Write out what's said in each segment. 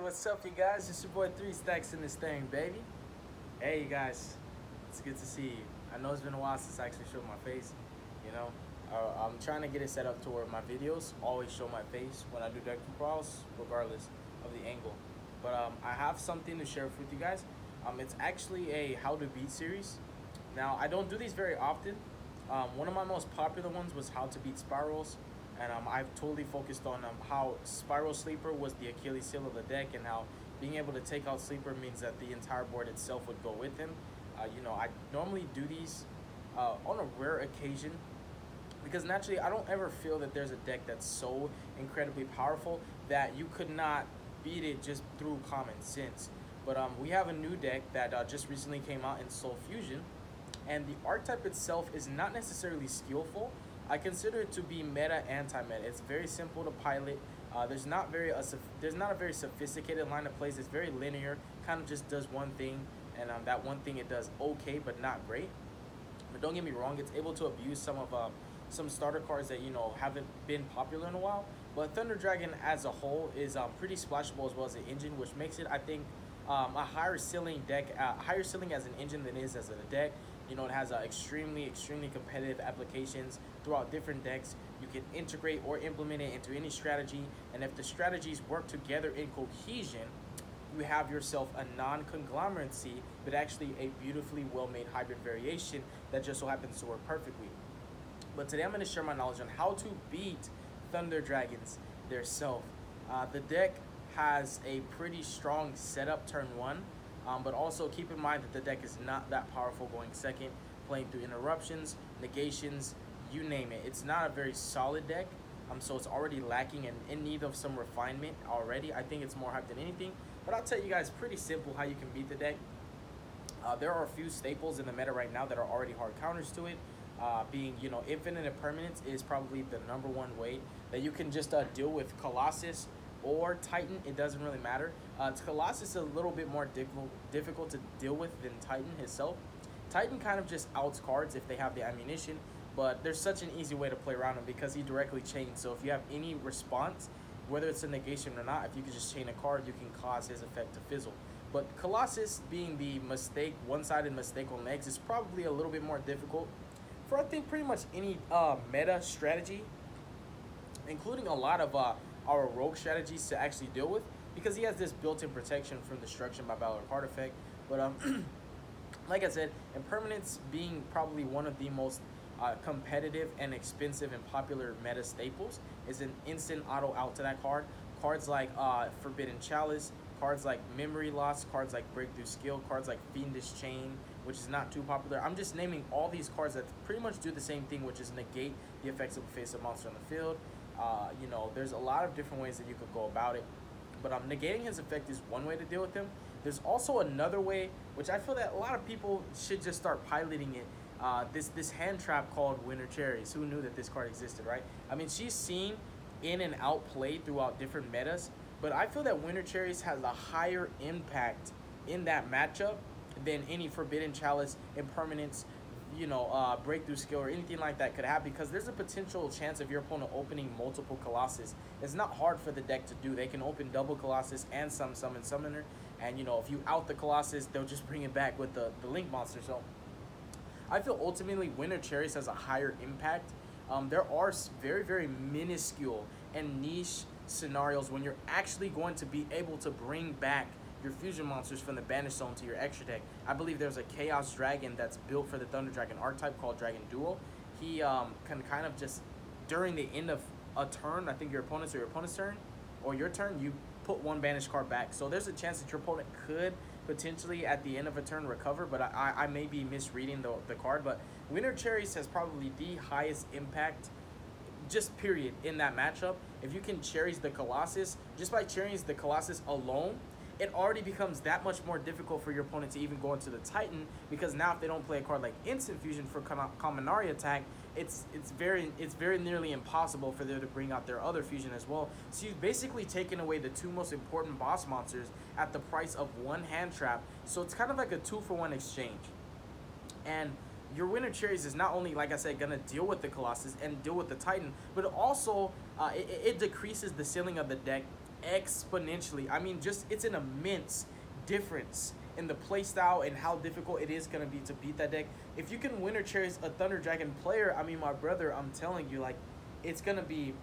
what's up, you guys? It's your boy 3 Stacks in this thing, baby. Hey, you guys, it's good to see you. I know it's been a while since I actually showed my face. You know, I'm trying to get it set up to where my videos always show my face when I do deck crawls, regardless of the angle. But I have something to share with you guys. It's actually a how to beat series. Now, I don't do these very often. One of my most popular ones was how to beat spirals. And I've totally focused on how Spiral Sleeper was the Achilles heel of the deck, and how being able to take out Sleeper means that the entire board itself would go with him. I normally do these on a rare occasion, because naturally I don't ever feel that there's a deck that's so incredibly powerful that you could not beat it just through common sense. But we have a new deck that just recently came out in Soul Fusion, and the archetype itself is not necessarily skillful. I consider it to be meta anti-meta. It's very simple to pilot. There's not a very sophisticated line of plays. It's very linear. Kind of just does one thing, and that one thing it does okay, but not great. But don't get me wrong, it's able to abuse some starter cards that haven't been popular in a while. But Thunder Dragon as a whole is pretty splashable as well as an engine, which makes it, I think, a higher ceiling as an engine than it is as a deck. It has extremely competitive applications throughout different decks. You can integrate or implement it into any strategy, and if the strategies work together in cohesion, you have yourself a non-conglomeracy, but actually a beautifully well-made hybrid variation that just so happens to work perfectly. But today I'm going to share my knowledge on how to beat Thunder Dragons theirself. The deck has a pretty strong setup turn 1. But also keep in mind that the deck is not that powerful going second, playing through interruptions, negations, you name it. It's not a very solid deck, so it's already lacking and in need of some refinement already. I think it's more hype than anything, but I'll tell you guys pretty simple how you can beat the deck. There are a few staples in the meta right now that are already hard counters to it. Being, infinite impermanence is probably the #1 way that you can just deal with Colossus or Titan. It doesn't really matter. Colossus is a little bit more difficult to deal with than Titan itself. Titan kind of just outs cards if they have the ammunition, but there's such an easy way to play around him because he directly chains. So if you have any response, whether it's a negation or not, if you can just chain a card, you can cause his effect to fizzle. But Colossus, being the one-sided mistake on legs, is probably a little bit more difficult for, I think, pretty much any meta strategy, including a lot of our rogue strategies to actually deal with, because he has this built-in protection from destruction by Valor card effect. But like I said, impermanence being probably one of the most competitive and expensive and popular meta staples, is an instant auto out to that card. Cards like Forbidden Chalice, cards like Memory Loss, cards like Breakthrough Skill, cards like Fiendish Chain, which is not too popular. I'm just naming all these cards that pretty much do the same thing, which is negate the effects of a face-up monster on the field. There's a lot of different ways that you could go about it, but negating his effect is one way to deal with him. There's also another way, which I feel that a lot of people should just start piloting it. This hand trap called Winter Cherries. Who knew that this card existed, right? I mean, she's seen in and out play throughout different metas, but I feel that Winter Cherries has a higher impact in that matchup than any Forbidden Chalice, Impermanence, Breakthrough Skill or anything like that could have, because there's a potential chance of your opponent opening multiple Colossus. It's not hard for the deck to do. They can open double Colossus and some Summon Summoner, and if you out the Colossus, they'll just bring it back with the Link Monster. So I feel ultimately Winter Cherries has a higher impact. There are very minuscule and niche scenarios when you're actually going to be able to bring back your fusion monsters from the banish zone to your extra deck. I believe there's a Chaos Dragon that's built for the Thunder Dragon archetype called Dragon Duel. He can kind of just, during the end of a turn, I think your opponent's turn, or your turn, you put one banished card back. So there's a chance that your opponent could potentially at the end of a turn recover, but I may be misreading the card. But Winter Cherries has probably the highest impact, just period, in that matchup. If you can cherries the Colossus, just by cherries the Colossus alone, it already becomes that much more difficult for your opponent to even go into the Titan, because now if they don't play a card like Instant Fusion for Kaminari attack, it's very nearly impossible for them to bring out their other fusion as well. So you've basically taken away the two most important boss monsters at the price of one hand trap. So it's kind of like a 2-for-1 exchange. And your Winter Cherries is not only, like I said, gonna deal with the Colossus and deal with the Titan, but also it decreases the ceiling of the deck exponentially. I mean, just it's an immense difference in the playstyle and how difficult it is going to be to beat that deck. If you can winter cherries a Thunder Dragon player, I mean, my brother, I'm telling you, like, it's going to be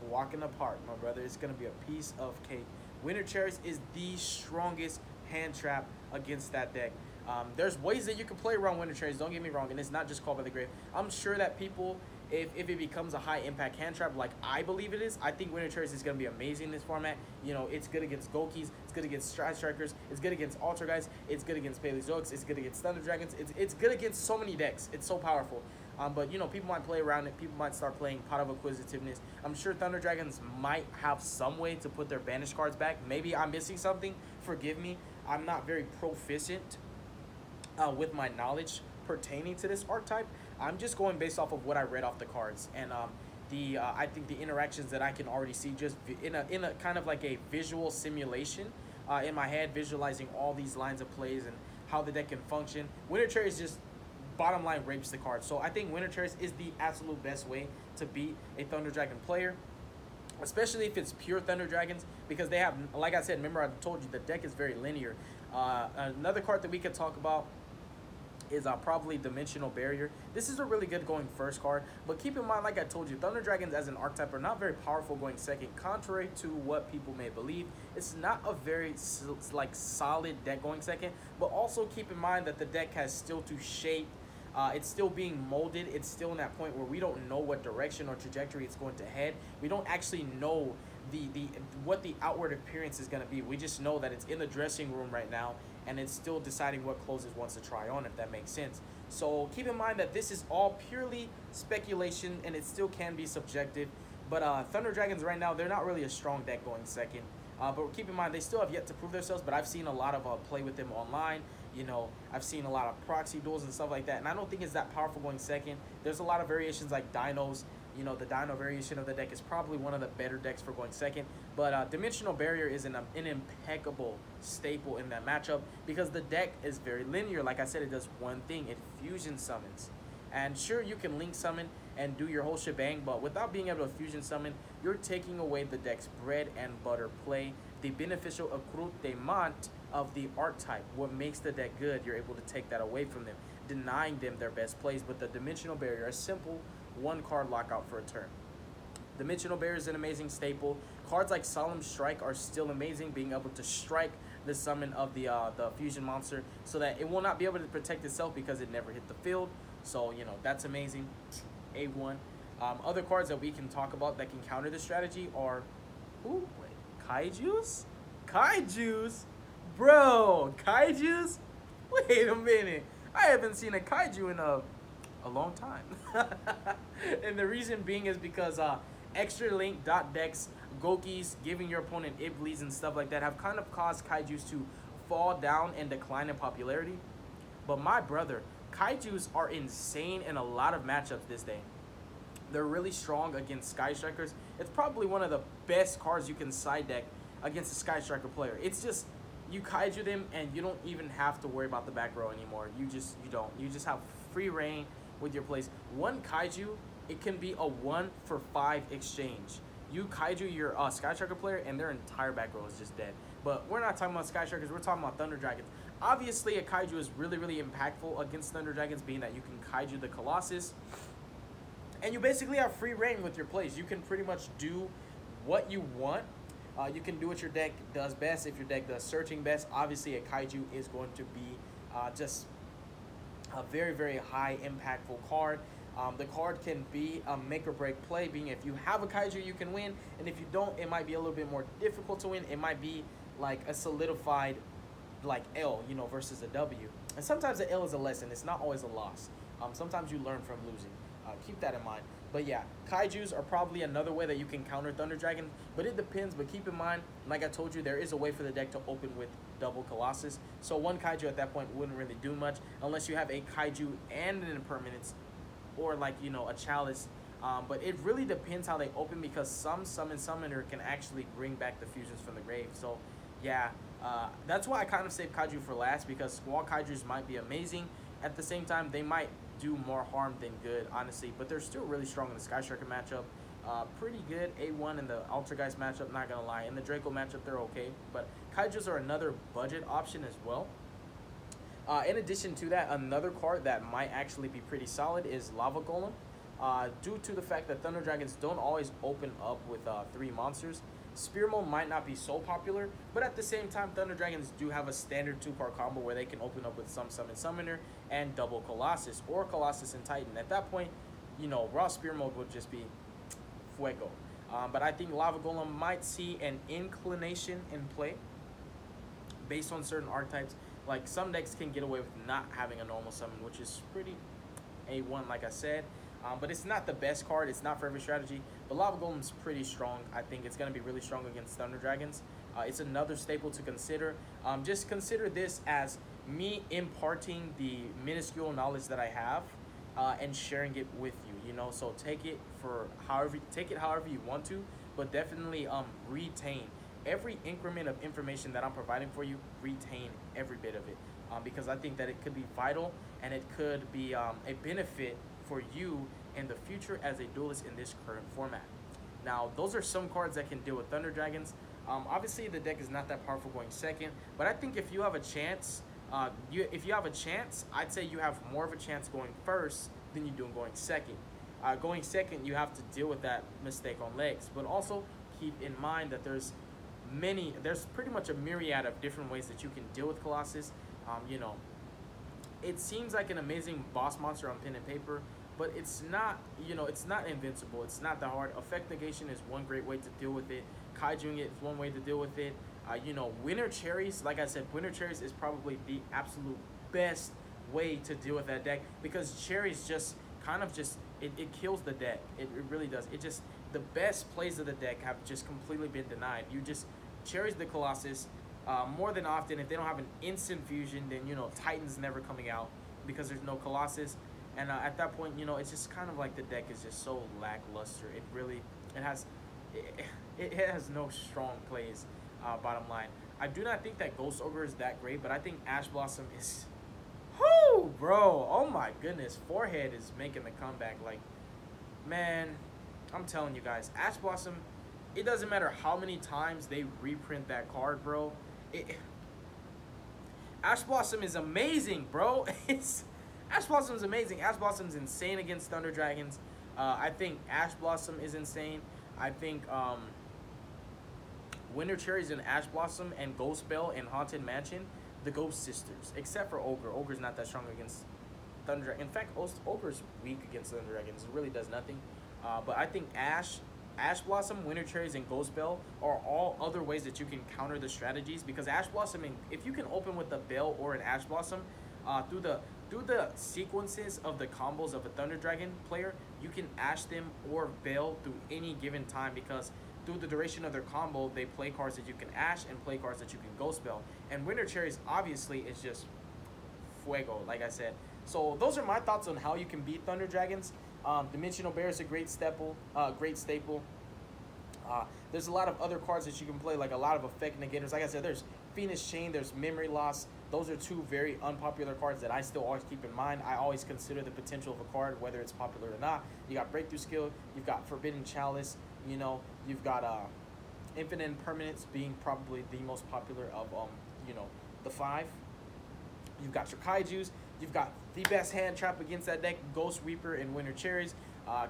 walking apart, my brother. It's going to be a piece of cake. Winter cherries is the strongest hand trap against that deck. There's ways that you can play around winter cherries, don't get me wrong, and it's not just called by the grave. I'm sure that people, if it becomes a high impact hand trap like I believe it is, I think winter cherries is going to be amazing in this format. You know, it's good against Gokis, it's good against Stride Strikers, it's good against Ultra Guys, it's good against Paleozoics, it's good against Thunder Dragons, it's good against so many decks. It's so powerful. But, you know, people might play around it. People might start playing Pot of Acquisitiveness. I'm sure Thunder Dragons might have some way to put their banished cards back. Maybe I'm missing something. Forgive me. I'm not very proficient with my knowledge pertaining to this archetype. I'm just going based off of what I read off the cards. And I think the interactions that I can already see just in a kind of like a visual simulation in my head, visualizing all these lines of plays and how the deck can function. Winter Cherry is just bottom line rapes the card. So I think Winter Cherries is the absolute best way to beat a Thunder Dragon player, especially if it's pure Thunder Dragons, because they have, like I said, remember I told you the deck is very linear. Another card that we could talk about is probably Dimensional Barrier. This is a really good going first card, but keep in mind, like I told you, Thunder Dragons as an archetype are not very powerful going second, contrary to what people may believe. It's not a very like solid deck going second, but also keep in mind that the deck has still to shape. It's still being molded. It's still in that point where we don't know what direction or trajectory it's going to head. We don't actually know what the outward appearance is going to be. We just know that it's in the dressing room right now, and it's still deciding what clothes it wants to try on, if that makes sense. So keep in mind that this is all purely speculation, and it still can be subjective. But Thunder Dragons right now, they're not really a strong deck going second. But keep in mind, they still have yet to prove themselves, but I've seen a lot of play with them online. You know, I've seen a lot of proxy duels and stuff like that, and I don't think it's that powerful going second. There's a lot of variations like Dinos. You know, the Dino variation of the deck is probably one of the better decks for going second. But Dimensional Barrier is an impeccable staple in that matchup because the deck is very linear. Like I said, it does one thing. It fusion summons. And sure, you can link summon and do your whole shebang, but without being able to fusion summon, you're taking away the deck's bread and butter play, the beneficial accoutrement of the archetype. What makes the deck good, you're able to take that away from them, denying them their best plays. But the Dimensional Barrier, a simple one card lockout for a turn. Dimensional Barrier is an amazing staple. Cards like Solemn Strike are still amazing, being able to strike the summon of the fusion monster so that it will not be able to protect itself because it never hit the field. So, you know, that's amazing. A1. Other cards that we can talk about that can counter this strategy are, Kaijus? Kaijus? Bro, Kaijus? Wait a minute. I haven't seen a Kaiju in a long time. And the reason being is because extra link dot decks, Gokis, giving your opponent Iblis and stuff like that have kind of caused Kaijus to fall down and decline in popularity. But my brother, Kaijus are insane in a lot of matchups this day. They're really strong against Sky Strikers. It's probably one of the best cards you can side deck against a Sky Striker player. It's just, you Kaiju them and you don't even have to worry about the back row anymore. You don't. You just have free reign with your plays. One Kaiju, it can be a 1 for 5 exchange. You Kaiju your Sky Striker player and their entire back row is just dead. But we're not talking about Sky Strikers, we're talking about Thunder Dragons. Obviously, a Kaiju is really, really impactful against Thunder Dragons, being that you can Kaiju the Colossus. And you basically have free reign with your plays. You can pretty much do what you want. You can do what your deck does best. If your deck does searching best, obviously a Kaiju is going to be just a very, very high impactful card. The card can be a make or break play, being if you have a Kaiju, you can win. And if you don't, it might be a little bit more difficult to win. It might be like a solidified like L, you know, versus a W. And sometimes the L is a lesson. It's not always a loss. Sometimes you learn from losing. Keep that in mind. But yeah, Kaijus are probably another way that you can counter Thunder Dragon, but it depends. But keep in mind, like I told you, there is a way for the deck to open with double Colossus. So one Kaiju at that point wouldn't really do much unless you have a Kaiju and an Impermanence, or like, you know, a Chalice. But it really depends how they open, because some summoner can actually bring back the fusions from the grave. So yeah, that's why I kind of saved Kaiju for last, because Squall Kaijus might be amazing. At the same time, they might do more harm than good, honestly, but they're still really strong in the Sky Striker matchup. Pretty good. A1 in the Altergeist matchup, not gonna lie. In the Draco matchup, they're okay. But Kaijus are another budget option as well. In addition to that, another card that might actually be pretty solid is Lava Golem. Due to the fact that Thunder Dragons don't always open up with 3 monsters, Spear Mode might not be so popular, but at the same time, Thunder Dragons do have a standard 2-card combo where they can open up with some Summon Summoner and double Colossus, or Colossus and Titan. At that point, you know, raw Spear Mode would just be fuego. But I think Lava Golem might see an inclination in play based on certain archetypes. Like, some decks can get away with not having a normal summon, which is pretty A1, like I said. But it's not the best card. It's not for every strategy. But Lava Golem's pretty strong. I think it's going to be really strong against Thunder Dragons. It's another staple to consider. Just consider this as me imparting the minuscule knowledge that I have and sharing it with you. You know, so take it however you want to, but definitely retain every increment of information that I'm providing for you. Retain every bit of it, because I think that it could be vital and it could be a benefit for you in the future as a duelist in this current format. Now, those are some cards that can deal with Thunder Dragons. Obviously, the deck is not that powerful going second, but I think if you have a chance, I'd say you have more of a chance going first than you do going second. Going second, you have to deal with that mistake on legs, but also keep in mind that there's pretty much a myriad of different ways that you can deal with Colossus. You know, it seems like an amazing boss monster on pen and paper, but it's not, you know, it's not invincible. It's not that hard. Effect negation is one great way to deal with it. Kaijuing it is one way to deal with it. You know, Winter Cherries, like I said, Winter Cherries is probably the absolute best way to deal with that deck, because Cherries just kind of it kills the deck. It really does. It just, the best plays of the deck have just completely been denied. You just Cherries the Colossus. More than often, if they don't have an instant fusion, then, you know, Titan's never coming out because there's no Colossus. And at that point, you know, it's just kind of like the deck is just so lackluster. It has no strong plays, bottom line. I do not think that Ghost Ogre is that great, but I think Ash Blossom is... Whoo, bro! Oh my goodness. Forehead is making the comeback. Like, man, I'm telling you guys, Ash Blossom, it doesn't matter how many times they reprint that card, bro. Ash Blossom is amazing, bro. Ash Blossom is amazing. Ash Blossom's insane against Thunder Dragons. I think Ash Blossom is insane. I think Winter Cherries and Ash Blossom and Ghost Bell and Haunted Mansion, the Ghost Sisters, except for Ogre. Ogre's not that strong against Thunder Dragons. In fact, Ogre's weak against Thunder Dragons. It really does nothing. But I think Ash Blossom, Winter Cherries, and Ghost Bell are all other ways that you can counter the strategies, because Ash Blossom, if you can open with a Bell or an Ash Blossom, through the sequences of the combos of a Thunder Dragon player, you can Ash them or Bell through any given time, because through the duration of their combo, they play cards that you can Ash and play cards that you can Ghost Bell. And Winter Cherries, obviously, is just fuego, like I said. So those are my thoughts on how you can beat Thunder Dragons. Dimensional Bear is a great staple. There's a lot of other cards that you can play, like a lot of effect negators. Like I said, there's Phoenix Chain, there's Memory Loss. Those are two very unpopular cards that I still always keep in mind. I always consider the potential of a card, whether it's popular or not. You got Breakthrough Skill, you've got Forbidden Chalice, you know, you've got Infinite Impermanence being probably the most popular of you know, the 5. You've got your Kaijus. You've got the best hand trap against that deck, Ghost Reaper and Winter Cherries.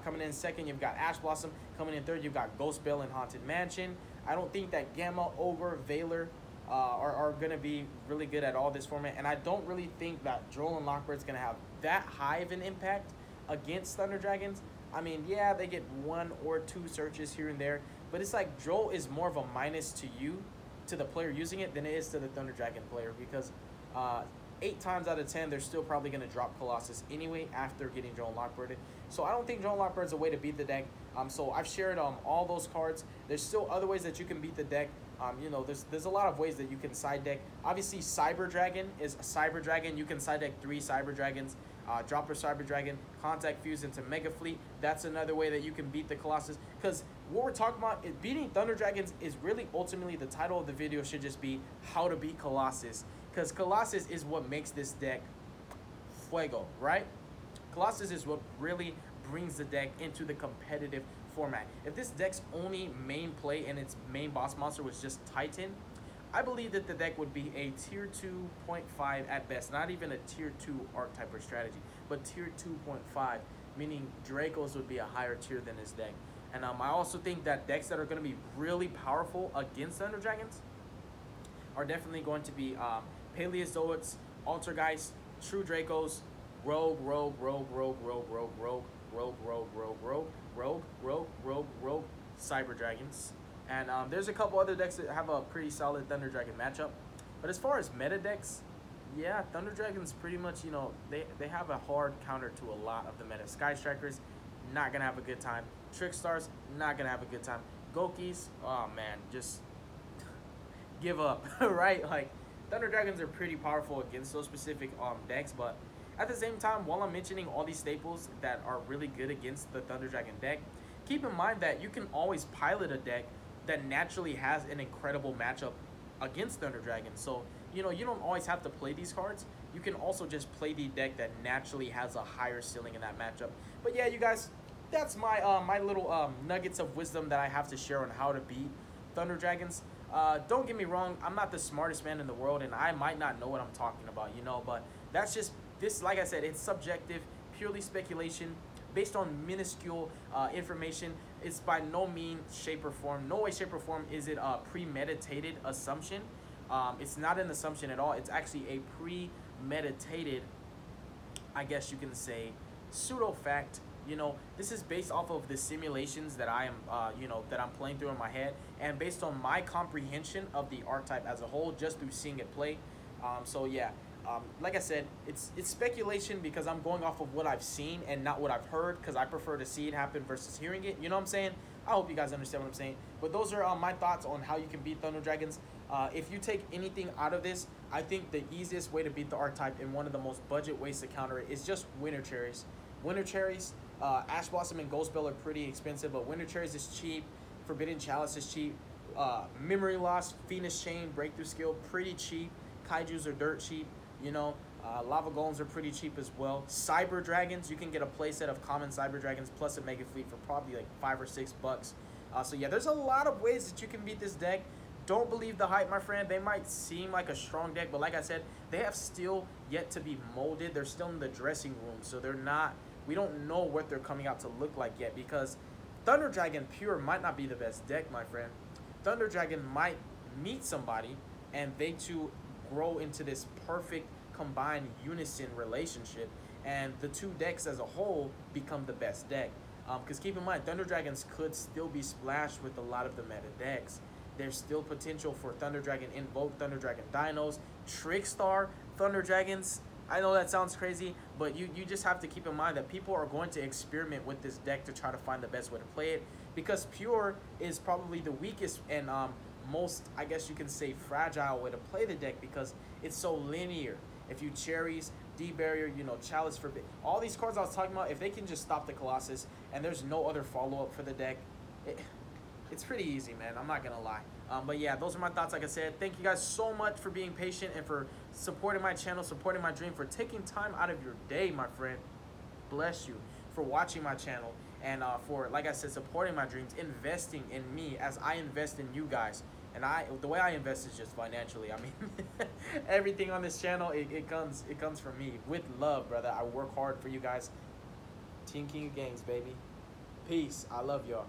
Coming in second, you've got Ash Blossom. Coming in third, you've got Ghost Bell and Haunted Mansion. I don't think that Gamma, Ogre, Veiler are going to be really good at all this format. And I don't really think that Droll and Lockbird's going to have that high of an impact against Thunder Dragons. I mean, yeah, they get 1 or 2 searches here and there. But it's like Droll is more of a minus to you, to the player using it, than it is to the Thunder Dragon player. Because 8 times out of 10, they're still probably going to drop Colossus anyway after getting Droll and Lockbirded. So I don't think Droll and Lockbird's a way to beat the deck. So I've shared all those cards. There's still other ways that you can beat the deck. You know, there's a lot of ways that you can side deck. Obviously, Cyber Dragon is a Cyber Dragon. You can side deck 3 Cyber Dragons. Drop your Cyber Dragon, Contact Fuse into Mega Fleet. That's another way that you can beat the Colossus. Because what we're talking about, beating Thunder Dragons is really ultimately, the title of the video should just be how to beat Colossus. Because Colossus is what makes this deck fuego, right? Colossus is what really brings the deck into the competitive format. If this deck's only main play and its main boss monster was just Titan, I believe that the deck would be a tier 2.5 at best. Not even a tier 2 archetype or strategy, but tier 2.5, meaning Dracos would be a higher tier than this deck. And I also think that decks that are going to be really powerful against Thunder Dragons are definitely going to be Paleozoics, Altergeist, True Dracos, Rogue, Rogue, Rogue, Rogue, Rogue, Rogue, Rogue, Rogue, Rogue, Rogue, Rogue, Rogue, Rogue, Rogue, Rogue, Cyber Dragons. And there's a couple other decks that have a pretty solid Thunder Dragon matchup. But as far as meta decks, yeah, Thunder Dragons pretty much, you know, they have a hard counter to a lot of the meta. Sky Strikers, not going to have a good time. Trickstars, not going to have a good time. Gokis, oh man, just give up, right? Like, Thunder Dragons are pretty powerful against those specific decks, but at the same time, while I'm mentioning all these staples that are really good against the Thunder Dragon deck, keep in mind that you can always pilot a deck that naturally has an incredible matchup against Thunder Dragon. So, you know, you don't always have to play these cards. You can also just play the deck that naturally has a higher ceiling in that matchup. But yeah, you guys, that's my my little nuggets of wisdom that I have to share on how to beat Thunder Dragons. Don't get me wrong, I'm not the smartest man in the world, and I might not know what I'm talking about, you know, but that's just, this, like I said, it's subjective, purely speculation, based on minuscule information. It's by no means, shape, or form, no way, shape, or form is it a premeditated assumption. It's not an assumption at all. It's actually a premeditated, I guess you can say, pseudo fact. You know, this is based off of the simulations that I am, you know, that I'm playing through in my head, and based on my comprehension of the archetype as a whole, just through seeing it play. So yeah, like I said, it's speculation because I'm going off of what I've seen and not what I've heard, because I prefer to see it happen versus hearing it. You know what I'm saying? I hope you guys understand what I'm saying. But those are my thoughts on how you can beat Thunder Dragons. If you take anything out of this, I think the easiest way to beat the archetype and one of the most budget ways to counter it is just Winter Cherries. Winter Cherries, Ash Blossom and Ghost Bell are pretty expensive, but Winter Cherries is cheap. Forbidden Chalice is cheap. Memory Loss, Phoenix Chain, Breakthrough Skill, pretty cheap. Kaijus are dirt cheap, you know. Lava Golems are pretty cheap as well. Cyber Dragons, you can get a playset of common Cyber Dragons plus a Mega Fleet for probably like $5 or $6. So yeah, there's a lot of ways that you can beat this deck. Don't believe the hype, my friend. They might seem like a strong deck, but like I said, they have still yet to be molded. They're still in the dressing room, so they're not, we don't know what they're coming out to look like yet, because Thunder Dragon Pure might not be the best deck, my friend. Thunder Dragon might meet somebody and they two grow into this perfect combined unison relationship, and the two decks as a whole become the best deck. Because keep in mind, Thunder Dragons could still be splashed with a lot of the meta decks. There's still potential for Thunder Dragon Invoke, Thunder Dragon Dinos, Trickstar, Thunder Dragons. I know that sounds crazy, but you just have to keep in mind that people are going to experiment with this deck to try to find the best way to play it, because Pure is probably the weakest and most, I guess you can say, fragile way to play the deck, because it's so linear. If you Cherries, D-Barrier, you know, Chalice Forbid, all these cards I was talking about, if they can just stop the Colossus and there's no other follow-up for the deck, it's pretty easy, man. I'm not going to lie. But yeah, those are my thoughts, like I said. Thank you guys so much for being patient and for supporting my channel, supporting my dream, for taking time out of your day, my friend. Bless you for watching my channel and for, like I said, supporting my dreams, investing in me as I invest in you guys. And the way I invest is just financially. I mean, everything on this channel, it comes from me with love, brother. I work hard for you guys. Team King of Games, baby. Peace. I love y'all.